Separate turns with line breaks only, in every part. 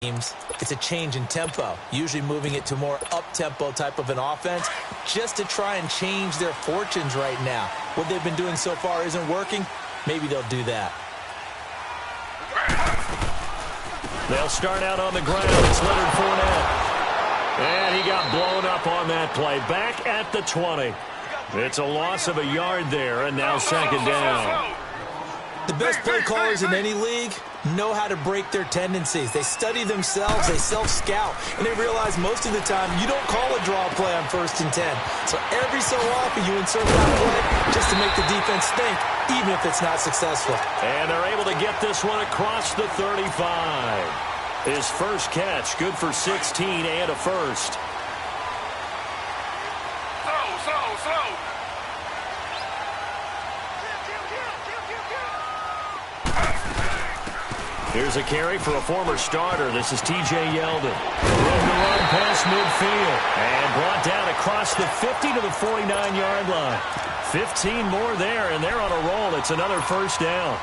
teams, it's a change in tempo, usually moving it to more up-tempo type of an offense just to try and change their fortunes right now. What they've been doing so far isn't working. Maybe they'll do that.
They'll start out on the ground. It's Leonard Fournette. And he got blown up on that play. Back at the 20. It's a loss of a yard there, and now second down.
The best play callers in any league know how to break their tendencies. They study themselves, they self-scout, and they realize most of the time you don't call a draw play on 1st and 10. So every so often you insert that play just to make the defense think, even if it's not successful.
And they're able to get this one across the 35. His first catch, good for 16 and a first. Here's a carry for a former starter. This is T.J. Yeldon. Room to run past midfield. And brought down across the 50 to the 49-yard line. 15 more there, and they're on a roll. It's another first down.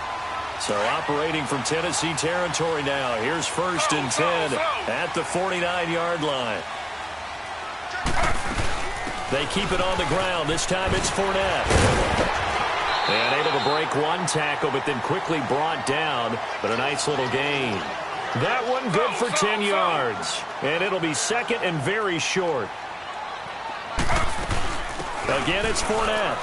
So operating from Tennessee territory now. Here's 1st and 10 at the 49-yard line. They keep it on the ground. This time it's Fournette. And able to break one tackle, but then quickly brought down. But a nice little gain. That one good for 10 yards. And it'll be second and very short. Again, it's Fournette.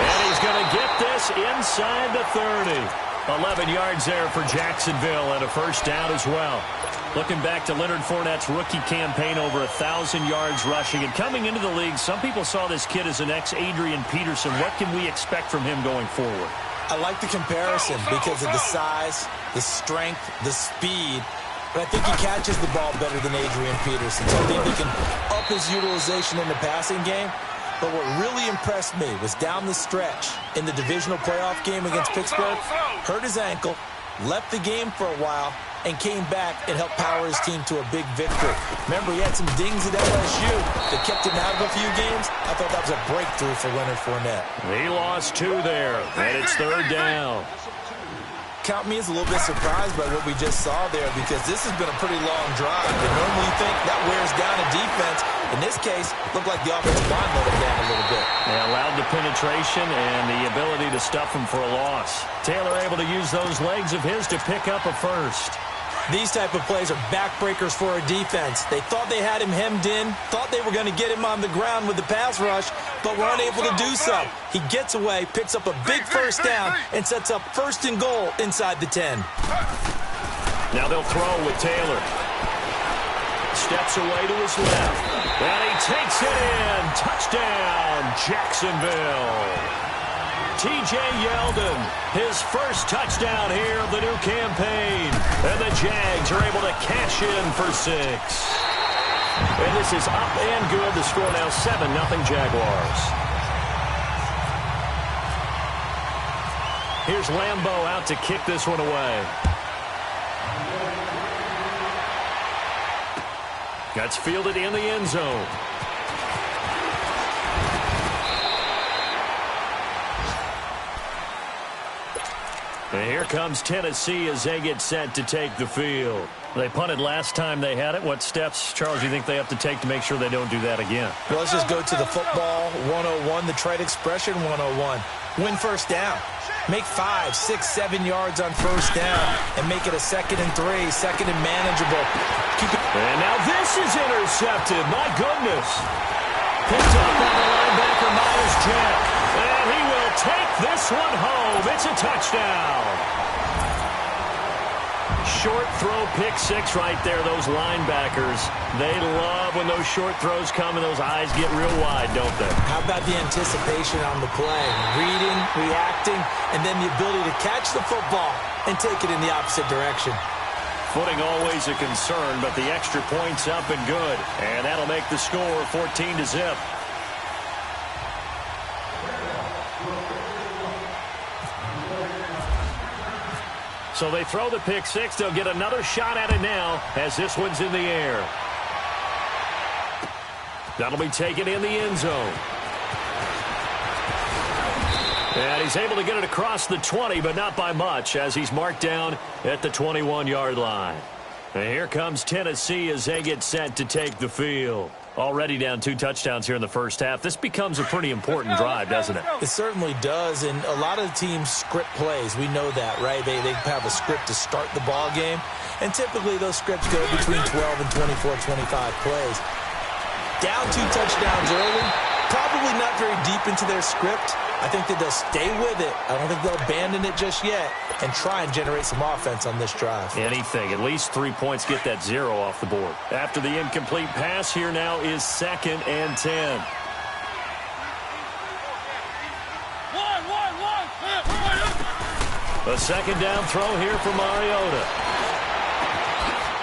And he's going to get this inside the 30. 11 yards there for Jacksonville and a first down as well. Looking back to Leonard Fournette's rookie campaign, over 1,000 yards rushing. And coming into the league, some people saw this kid as an ex-Adrian Peterson. What can we expect from him going forward?
I like the comparison because of the size, the strength, the speed. But I think he catches the ball better than Adrian Peterson. So I think he can up his utilization in the passing game. But what really impressed me was down the stretch in the divisional playoff game against Pittsburgh, hurt his ankle, left the game for a while, and came back and helped power his team to a big victory. Remember, he had some dings at LSU that kept him out of a few games. I thought that was a breakthrough for Leonard Fournette.
He lost 2 there, and it's 3rd down.
Count me as a little bit surprised by what we just saw there, because this has been a pretty long drive. And normally you think that wears down a defense. In this case, looked like the offensive line let him down a little bit. They allowed the penetration and the ability to stuff him for a loss. Taylor able to use those legs of his to pick up a first. These type of plays are backbreakers for a defense. They thought they had him hemmed in, thought they were going to get him on the ground with the pass rush, but were unable to do so. He gets away, picks up a big first down, and sets up 1st and goal inside the 10. Now they'll throw with Taylor. Steps away to his left. And he takes it in. Touchdown, Jacksonville. T.J. Yeldon, his first touchdown here of the new campaign. And the Jags are able to cash in for 6. And this is up and good. The score now 7-0 Jaguars. Here's Lambeau out to kick this one away. That's fielded in the end zone. And here comes Tennessee as they get set to take the field. They punted last time they had it. What steps, Charles, do you think they have to take to make sure they don't do that again? Well, let's just go to the football 101, the trade expression 101. Win first down. Make 5, 6, 7 yards on first down and make it a 2nd and 3, 2nd and manageable. And now this is intercepted. My goodness. Picked up by the linebacker, Myers Jack. And he will take this one home. It's a touchdown. Short throw, pick 6 right there. Those linebackers, they love when those short throws come and those eyes get real wide, don't they? How about the anticipation on the play? Reading, reacting, and then the ability to catch the football and take it in the opposite direction. Footing always a concern, but the extra point's up and good. And that'll make the score 14-0. So they throw the pick 6. They'll get another shot at it now as this one's in the air. That'll be taken in the end zone.
And he's able to get it across the 20, but not by much, as he's marked down at the 21-yard line. And here comes Tennessee as they get set to take the field. Already down 2 touchdowns here in the first half. This becomes a pretty important drive, doesn't it?
It certainly does, and a lot of the teams script plays. We know that, right? They have a script to start the ball game, and typically those scripts go between 12 and 24, 25 plays. Down 2 touchdowns early, probably not very deep into their script. I think that they'll stay with it. I don't think they'll abandon it just yet and try and generate some offense on this drive.
Anything. At least 3 points, get that 0 off the board. After the incomplete pass, here now is 2nd and 10. A 2nd down throw here for Mariota.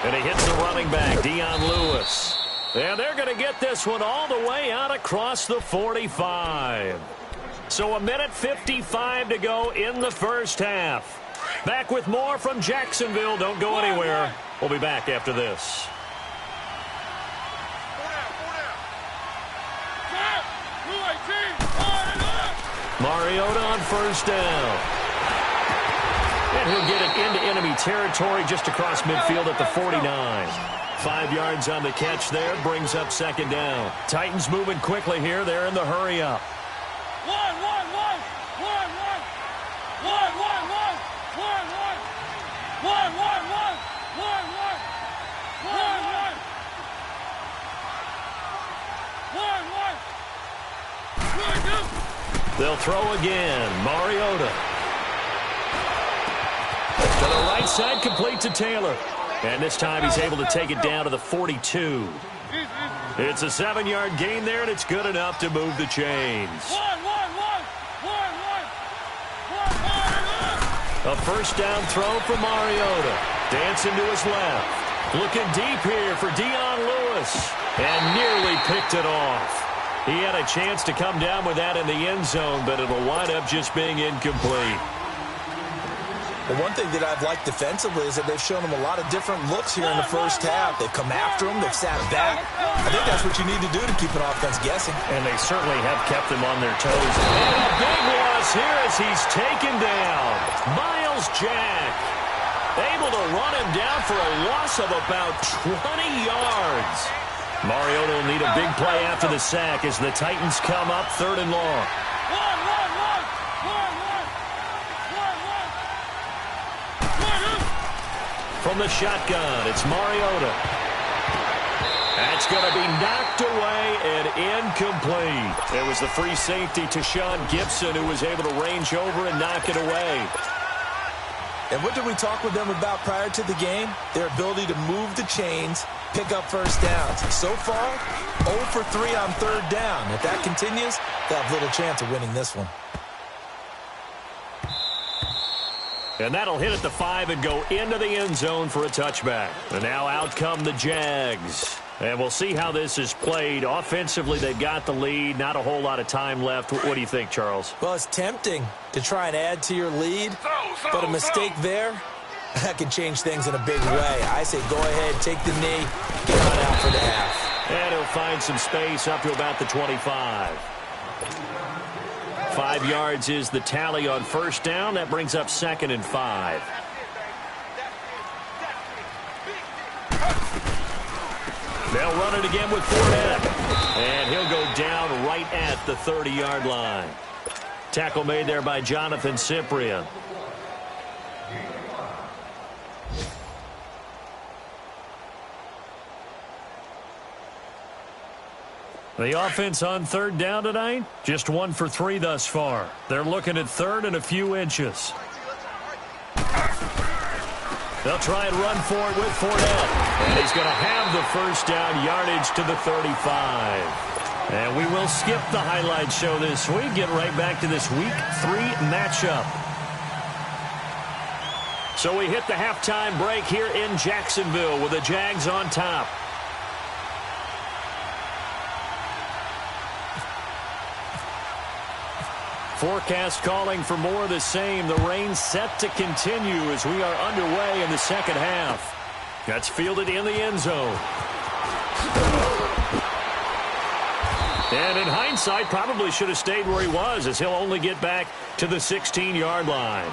And he hits the running back, Dion Lewis. And they're going to get this one all the way out across the 45. So 1:55 to go in the first half. Back with more from Jacksonville. Don't go anywhere. We'll be back after this. Mariota on first down. And he'll get it into enemy territory just across midfield at the 49. 5 yards on the catch there, brings up 2nd down. Titans moving quickly here. They're in the hurry up. They'll throw again. Mariota. To the right side, complete to Taylor. And this time he's able to take it down to the 42. It's a 7-yard gain there, and it's good enough to move the chains. A first down throw for Mariota. Dancing to his left. Looking deep here for Dion Lewis. And nearly picked it off. He had a chance to come down with that in the end zone, but it'll wind up just being incomplete.
Well, one thing that I've liked defensively is that they've shown him a lot of different looks here in the first half. They've come after him. They've sat back. I think that's what you need to do to keep an offense guessing.
And they certainly have kept them on their toes. And a big loss here as he's taken down. Miles Jack able to run him down for a loss of about 20 yards. Mariota will need a big play after the sack as the Titans come up 3rd and long. From the shotgun, it's Mariota. That's going to be knocked away and incomplete. It was the free safety to Sean Gibson who was able to range over and knock it away.
And what did we talk with them about prior to the game? Their ability to move the chains, pick up first downs. So far, 0 for 3 on 3rd down. If that continues, they'll have little chance of winning this one.
And that'll hit at the 5 and go into the end zone for a touchback. And now out come the Jags. And we'll see how this is played. Offensively, they've got the lead. Not a whole lot of time left. What do you think, Charles?
Well, it's tempting to try and add to your lead. But a mistake there, that can change things in a big way. I say go ahead, take the knee, get on out for the half.
And he'll find some space up to about the 25. 5 yards is the tally on first down. That brings up 2nd and 5. They'll run it again with Fournette. And he'll go down right at the 30-yard line. Tackle made there by Jonathan Cyprien. The offense on 3rd down tonight, just 1 for 3 thus far. They're looking at 3rd and a few inches. They'll try and run for it with Fournette. And he's going to have the first down, yardage to the 35. And we will skip the highlight show this week. Get right back to this Week 3 matchup. So we hit the halftime break here in Jacksonville with the Jags on top. Forecast calling for more of the same. The rain set to continue as we are underway in the second half. That's fielded in the end zone. And in hindsight, probably should have stayed where he was, as he'll only get back to the 16-yard line.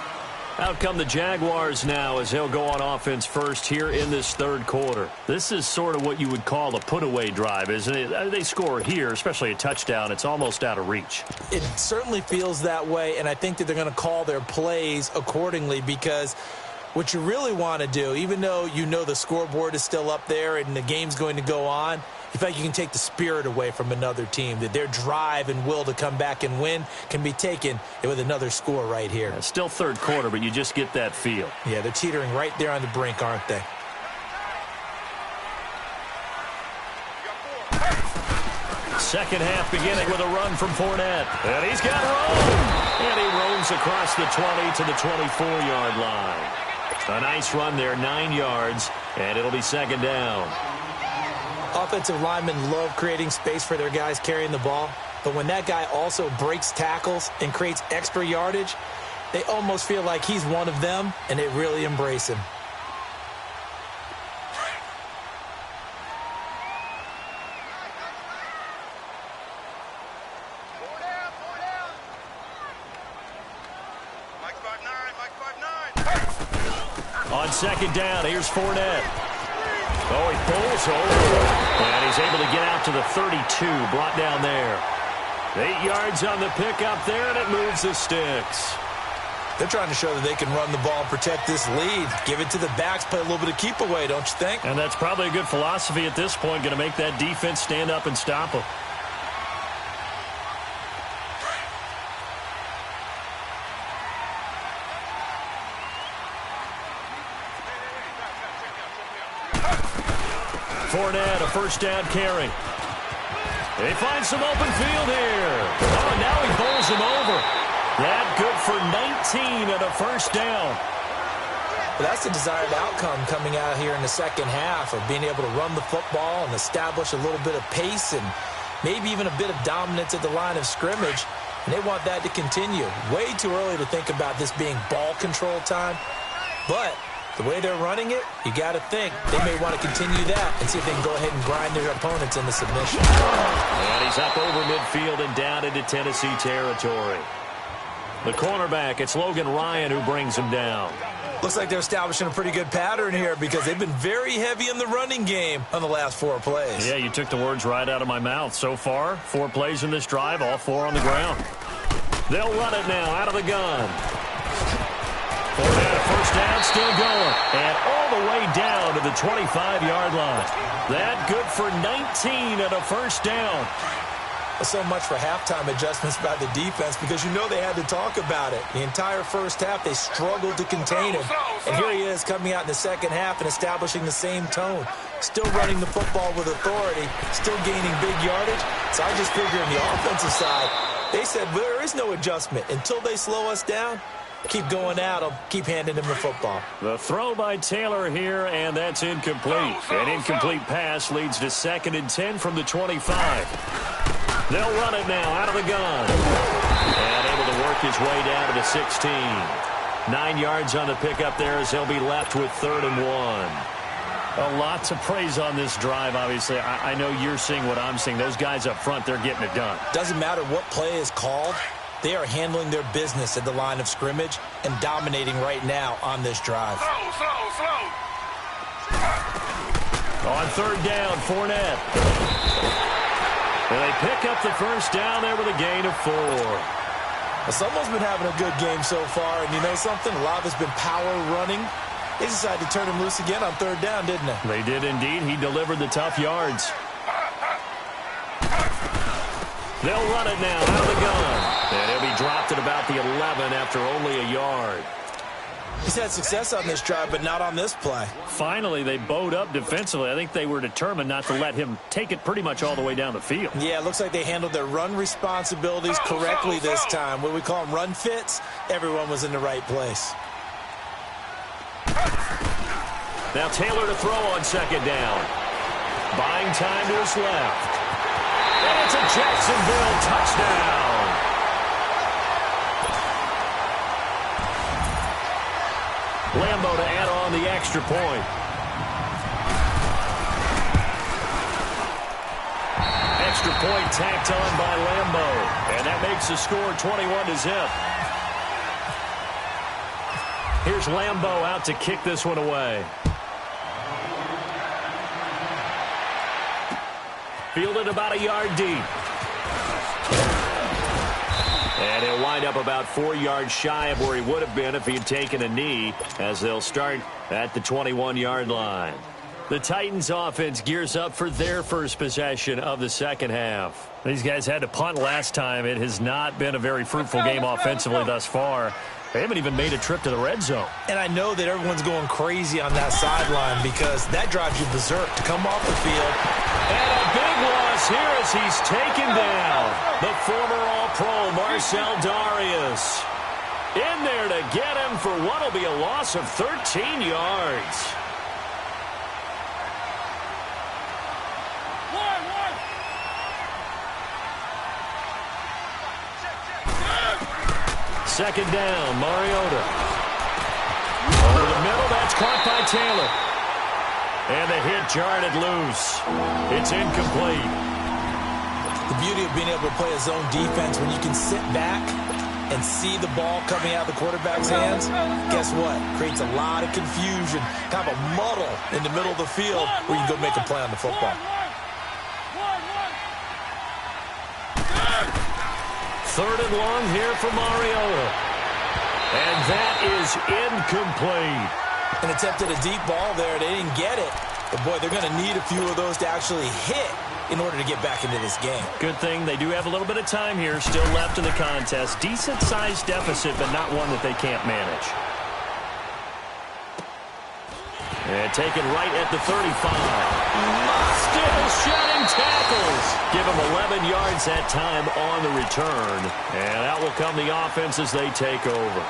Out come the Jaguars now as they'll go on offense first here in this third quarter. This is sort of what you would call a put-away drive, isn't it? They score here, especially a touchdown. It's almost out of reach.
It certainly feels that way, and I think that they're going to call their plays accordingly, because what you really want to do, even though you know the scoreboard is still up there and the game's going to go on, in fact, you can take the spirit away from another team, that their drive and will to come back and win can be taken with another score right here.
It's still third quarter, but you just get that feel.
Yeah, they're teetering right there on the brink, aren't they?
Second half beginning with a run from Fournette. And he's got room. And he roams across the 20 to the 24-yard line. A nice run there, 9 yards, and it'll be second down.
Offensive linemen love creating space for their guys carrying the ball, but when that guy also breaks tackles and creates extra yardage, they almost feel like he's one of them, and they really embrace him.
On second down, here's Fournette. Oh, he pulls over. And he's able to get out to the 32, brought down there. 8 yards on the pickup there, and it moves the sticks.
They're trying to show that they can run the ball and protect this lead. Give it to the backs, play a little bit of keep away, don't you think?
And that's probably a good philosophy at this point, going to make that defense stand up and stop them. Fournette, a first down carry. They find some open field here. Oh, now he bowls him over. That good for 19 and a first down.
Well, that's the desired outcome coming out here in the second half, of being able to run the football and establish a little bit of pace and maybe even a bit of dominance at the line of scrimmage. And they want that to continue. Way too early to think about this being ball control time. But the way they're running it, you got to think they may want to continue that and see if they can go ahead and grind their opponents into submission.
And he's up over midfield and down into Tennessee territory. The cornerback, it's Logan Ryan who brings him down.
Looks like they're establishing a pretty good pattern here, because they've been very heavy in the running game on the last 4 plays.
Yeah, you took the words right out of my mouth. So far, 4 plays in this drive, all 4 on the ground. They'll run it now out of the gun. Fournette, first down, still going. And all the way down to the 25-yard line. That good for 19 and a first down.
So much for halftime adjustments by the defense, because you know they had to talk about it. The entire first half, they struggled to contain him. And here he is coming out in the second half and establishing the same tone. Still running the football with authority, still gaining big yardage. So I just figure on the offensive side, they said, well, there is no adjustment. Until they slow us down, keep going at them, keep handing them the football.
The throw by Taylor here, and that's incomplete. An incomplete pass leads to 2nd and 10 from the 25. They'll run it now out of the gun. And able to work his way down to the 16. 9 yards on the pickup there as he'll be left with 3rd and 1. A lot to praise on this drive, obviously. I know you're seeing what I'm seeing. Those guys up front, they're getting it done.
Doesn't matter what play is called. They are handling their business at the line of scrimmage and dominating right now on this drive.
Slow.
On 3rd down, Fournette. And they pick up the first down there with a gain of 4.
Well, someone's been having a good game so far, and you know something? A lot of it's been power running. They decided to turn him loose again on 3rd down, didn't they?
They did indeed. He delivered the tough yards. They'll run it now out of the gun. And he'll be dropped at about the 11 after only a yard.
He's had success on this drive, but not on this play.
Finally, they bowed up defensively. I think they were determined not to let him take it pretty much all the way down the field.
Yeah, it looks like they handled their run responsibilities correctly this time. What we call them run fits, everyone was in the right place.
Now Taylor to throw on 2nd down. Buying time to his left. And it's a Jacksonville touchdown. Lambo to add on the extra point. And extra point tacked on by Lambo. And that makes the score 21-0. Here's Lambo out to kick this one away. Fielded about a yard deep. And he'll wind up about 4 yards shy of where he would have been if he had taken a knee, as they'll start at the 21-yard line. The Titans offense gears up for their first possession of the second half. These guys had to punt last time. It has not been a very fruitful game offensively thus far. They haven't even made a trip to the red zone.
And I know that everyone's going crazy on that sideline because that drives you berserk to come off the field.
And a big loss here as he's taken down. The former All-Pro Marcel Darius in there to get him for what will be a loss of 13 yards. Second down, Mariota. Over the middle, that's caught by Taylor. And the hit jarred it loose. It's incomplete.
The beauty of being able to play a zone defense when you can sit back and see the ball coming out of the quarterback's hands, guess what? Creates a lot of confusion, kind of a muddle in the middle of the field where you can go make a play on the football.
Third and long here for Mariota. And that is incomplete.
And attempted a deep ball there. They didn't get it. But, boy, they're going to need a few of those to actually hit in order to get back into this game.
Good thing they do have a little bit of time here still left in the contest. Decent-sized deficit, but not one that they can't manage. And taken right at the 35. Still shedding tackles. Give him 11 yards that time on the return. And out will come the offense as they take over.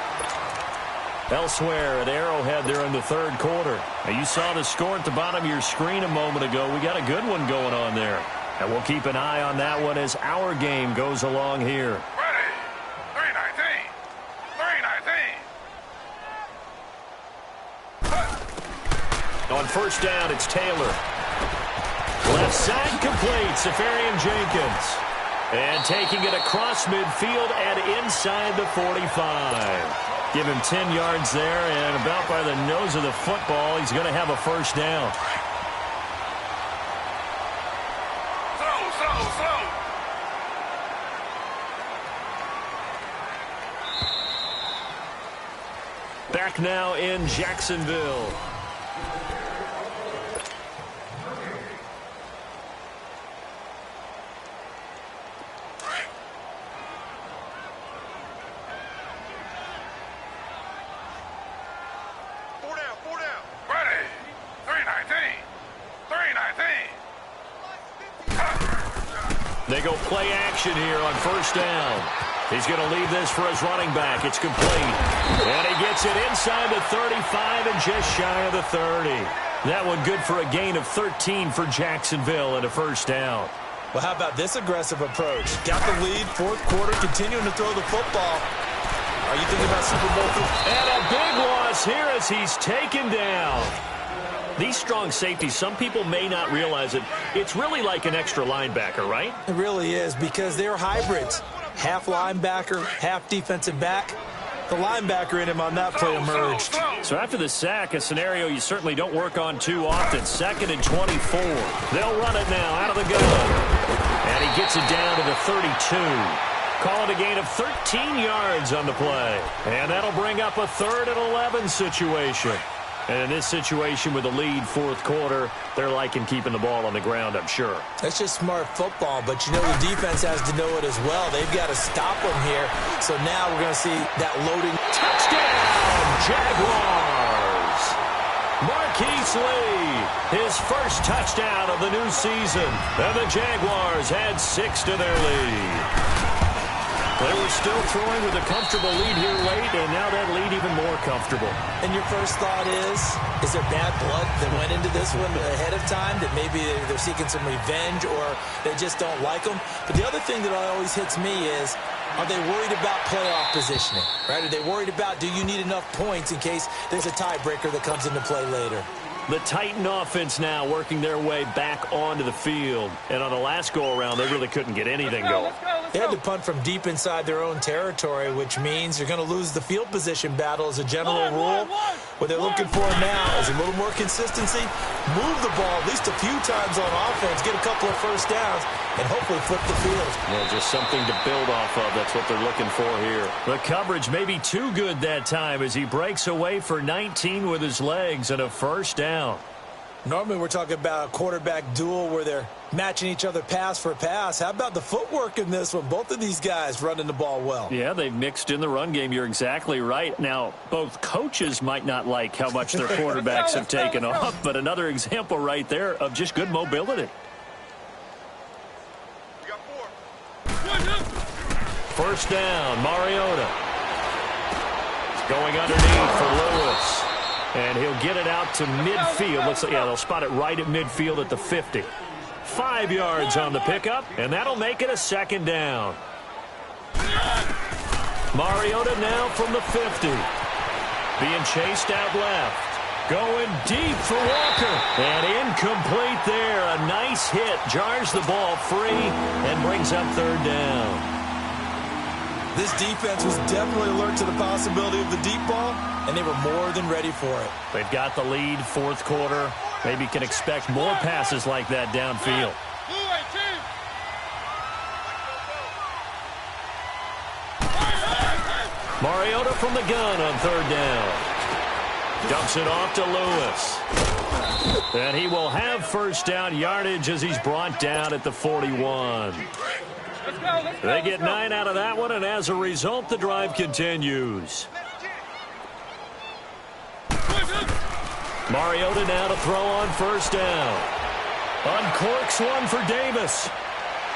Elsewhere at Arrowhead there in the third quarter. Now you saw the score at the bottom of your screen a moment ago. We got a good one going on there. And we'll keep an eye on that one as our game goes along here.
Ready. 319. 319.
On first down, it's Taylor. Left side complete, Safarian Jenkins. And taking it across midfield and inside the 45. Give him 10 yards there, and about by the nose of the football, he's going to have a first down.
Slow.
Back now in Jacksonville. They go play action here on first down. He's going to leave this for his running back. It's complete. And he gets it inside the 35 and just shy of the 30. That one good for a gain of 13 for Jacksonville and a first down.
Well, how about this aggressive approach? Got the lead, fourth quarter, continuing to throw the football. Are you thinking about Super Bowl?
And a big loss here as he's taken down. These strong safeties, some people may not realize it. It's really like an extra linebacker, right?
It really is because they're hybrids. Half linebacker, half defensive back. The linebacker in him on that play emerged.
So after the sack, a scenario you certainly don't work on too often. Second and 24. They'll run it now out of the gun. And he gets it down to the 32. Call it a gain of 13 yards on the play. And that'll bring up a 3rd and 11 situation. And in this situation with the lead fourth quarter, they're liking keeping the ball on the ground, I'm sure.
That's just smart football, but you know the defense has to know it as well. They've got to stop them here. So now we're going to see that loading.
Touchdown, Jaguars! Marquise Lee, his first touchdown of the new season. And the Jaguars add 6 to their lead. They were still throwing with a comfortable lead here late, and now that lead even more comfortable.
And your first thought is there bad blood that went into this one ahead of time, that maybe they're seeking some revenge or they just don't like them? But the other thing that always hits me is, are they worried about playoff positioning? Right? Are they worried about, do you need enough points in case there's a tiebreaker that comes into play later?
The Titan offense now working their way back onto the field. And on the last go-around, they really couldn't get anything going.
They had to punt from deep inside their own territory, which means you're going to lose the field position battle as a general rule. What they're looking for now is a little more consistency, move the ball at least a few times on offense, get a couple of first downs, and hopefully flip the field.
Yeah, just something to build off of. That's what they're looking for here. The coverage may be too good that time as he breaks away for 19 with his legs and a first down.
Normally we're talking about a quarterback duel where they're matching each other pass for pass. How about the footwork in this one? Both of these guys running the ball well.
Yeah, they've mixed in the run game. You're exactly right. Now, both coaches might not like how much their quarterbacks have taken off, but another example right there of just good mobility. First down, Mariota. It's going underneath for Lewis. And he'll get it out to midfield. Looks like, yeah, they'll spot it right at midfield at the 50. 5 yards on the pickup, and that'll make it a second down. Mariota now from the 50. Being chased out left. Going deep for Walker. And incomplete there. A nice hit. Jars the ball free and brings up third down.
This defense was definitely alert to the possibility of the deep ball, and they were more than ready for it.
They've got the lead, fourth quarter. Maybe can expect more passes like that downfield. Mariota from the gun on third down. Dumps it off to Lewis. And he will have first down yardage as he's brought down at the 41. They get 9 out of that one, and as a result, the drive continues. Mariota now to throw on first down. Uncorks one for Davis.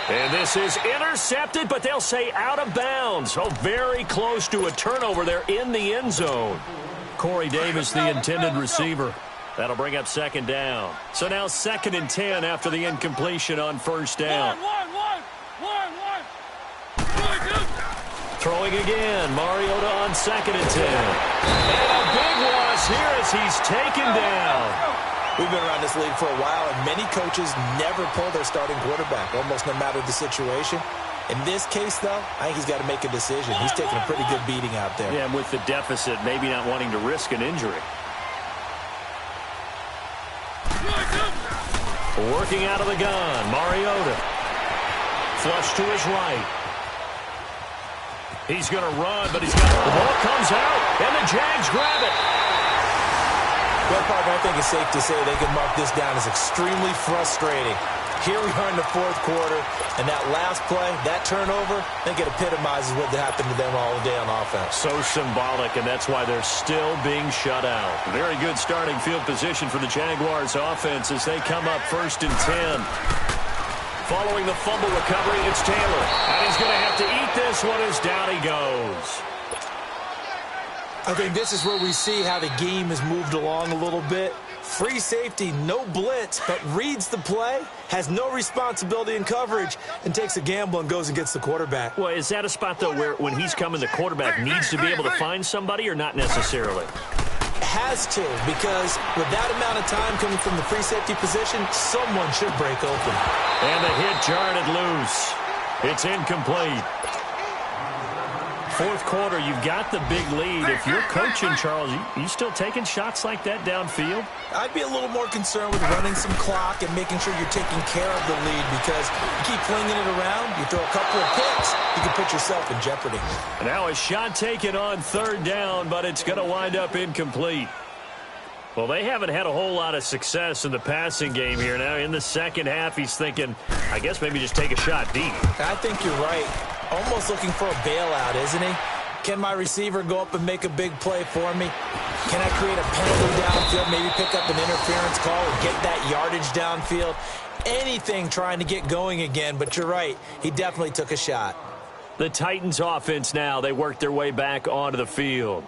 And this is intercepted, but they'll say out of bounds. Oh, very close to a turnover there in the end zone. Corey Davis, the intended receiver. That'll bring up second down. So now 2nd and 10 after the incompletion on first down. Throwing again, Mariota on 2nd and 10. And a big loss here as he's taken down.
We've been around this league for a while, and many coaches never pull their starting quarterback, almost no matter the situation. In this case, though, I think he's got to make a decision. He's taking a pretty good beating out there.
Yeah, and with the deficit, maybe not wanting to risk an injury. Working out of the gun, Mariota. Flush to his right. He's going to run, but the ball comes out, and the Jags grab it.
Well, partner, I think it's safe to say they can mark this down as extremely frustrating. Here we are in the fourth quarter, and that last play, that turnover, I think it epitomizes what happened to them all day on offense.
So symbolic, and that's why they're still being shut out. Very good starting field position for the Jaguars offense as they come up 1st and 10. Following the fumble recovery, it's Taylor. And he's going to have to eat this one as down he goes.
I think this is where we see how the game has moved along a little bit. Free safety, no blitz, but reads the play, has no responsibility in coverage, and takes a gamble and goes and gets the quarterback.
Well, is that a spot, though, where when he's coming, the quarterback needs to be able to find somebody or not necessarily?
Has to, because with that amount of time coming from the free safety position, someone should break open.
And the hit jarred it loose. It's incomplete. Fourth quarter, you've got the big lead. If you're coaching, Charles, you still taking shots like that downfield?
I'd be a little more concerned with running some clock and making sure you're taking care of the lead, because you keep flinging it around, you throw a couple of picks, you can put yourself in jeopardy.
Now a shot taken on third down, but it's going to wind up incomplete. Well, they haven't had a whole lot of success in the passing game here. Now in the second half, he's thinking, I guess maybe just take a shot deep.
I think you're right. Almost looking for a bailout, isn't he? Can my receiver go up and make a big play for me? Can I create a penalty downfield, maybe pick up an interference call and get that yardage downfield? Anything trying to get going again, but you're right. He definitely took a shot.
The Titans offense now, they work their way back onto the field.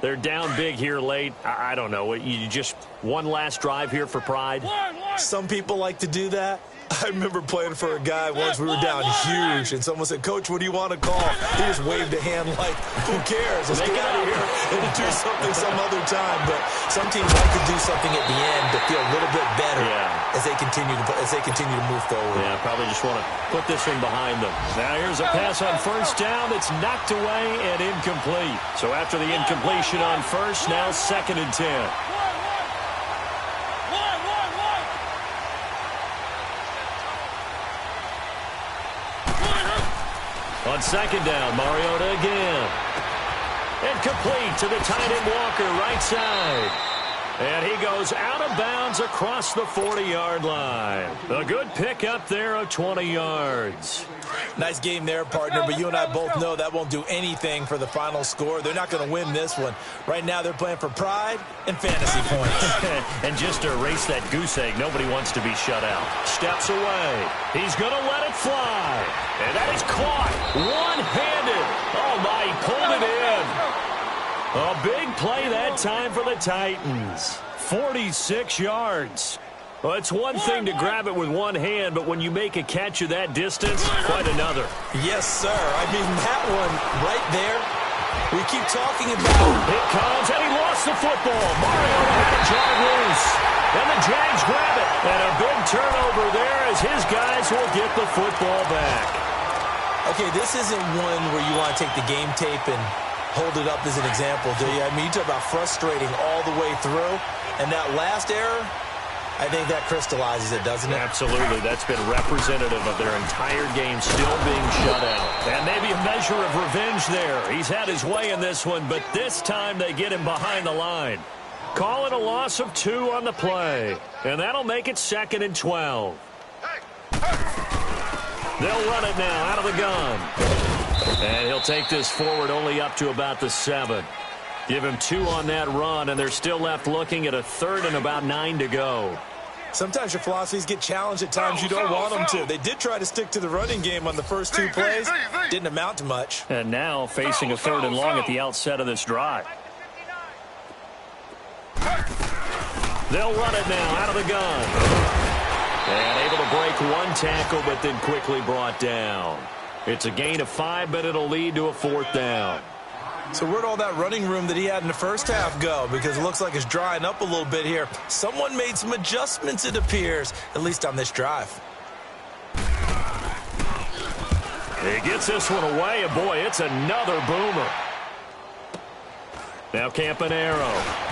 They're down big here late. I don't know. You just one last drive here for pride?
Some people like to do that. I remember playing for a guy once. We were down huge, and someone said, "Coach, what do you want to call?" He just waved a hand like, "Who cares? Let's get out of here and do something some other time." But some teams like to do something at the end to feel a little bit better as they continue to move forward.
Yeah, probably just want to put this one behind them. Now here's a pass on first down. It's knocked away and incomplete. So after the incompletion on first, now 2nd and 10. On 2nd down, Mariota again. Incomplete to the tight end Walker, right side. And he goes out of bounds across the 40-yard line. A good pickup there of 20 yards.
Nice game there, partner, but you and I both know that won't do anything for the final score. They're not going to win this one. Right now, they're playing for pride and fantasy points.
And just to erase that goose egg, nobody wants to be shut out. Steps away. He's going to let it fly. And that is caught one-handed. Oh, my, he pulled it in. A big play that time for the Titans. 46 yards. Well, it's one thing to grab it with one hand, but when you make a catch of that distance, quite another.
Yes, sir. I mean, that one right there, we keep talking about.
It comes, and he lost the football. Mariota had it jarred loose. And the Jags grab it. And a big turnover there as his guys will get the football back.
Okay, this isn't one where you want to take the game tape and hold it up as an example, do you? I mean, you talk about frustrating all the way through. And that last error, I think that crystallizes it, doesn't it?
Absolutely. That's been representative of their entire game still being shut out. And maybe a measure of revenge there. He's had his way in this one, but this time they get him behind the line. Call it a loss of 2 on the play. And that'll make it 2nd and 12. They'll run it now out of the gun. And he'll take this forward only up to about the 7. Give him 2 on that run, and they're still left looking at a 3rd and about 9 to go.
Sometimes your philosophies get challenged at times you don't want them to. They did try to stick to the running game on the first 2 plays. Didn't amount to much.
And now facing a 3rd and long at the outset of this drive. They'll run it now out of the gun. And able to break 1 tackle, but then quickly brought down. It's a gain of 5, but it'll lead to a 4th down.
So where'd all that running room that he had in the first half go? Because it looks like it's drying up a little bit here. Someone made some adjustments, it appears, at least on this drive.
He gets this one away, and boy, it's another boomer. Now Campanaro.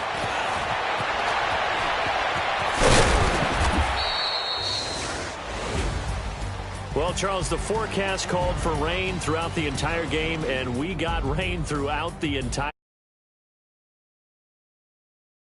Well, Charles, the forecast called for rain throughout the entire game, and we got rain throughout the entire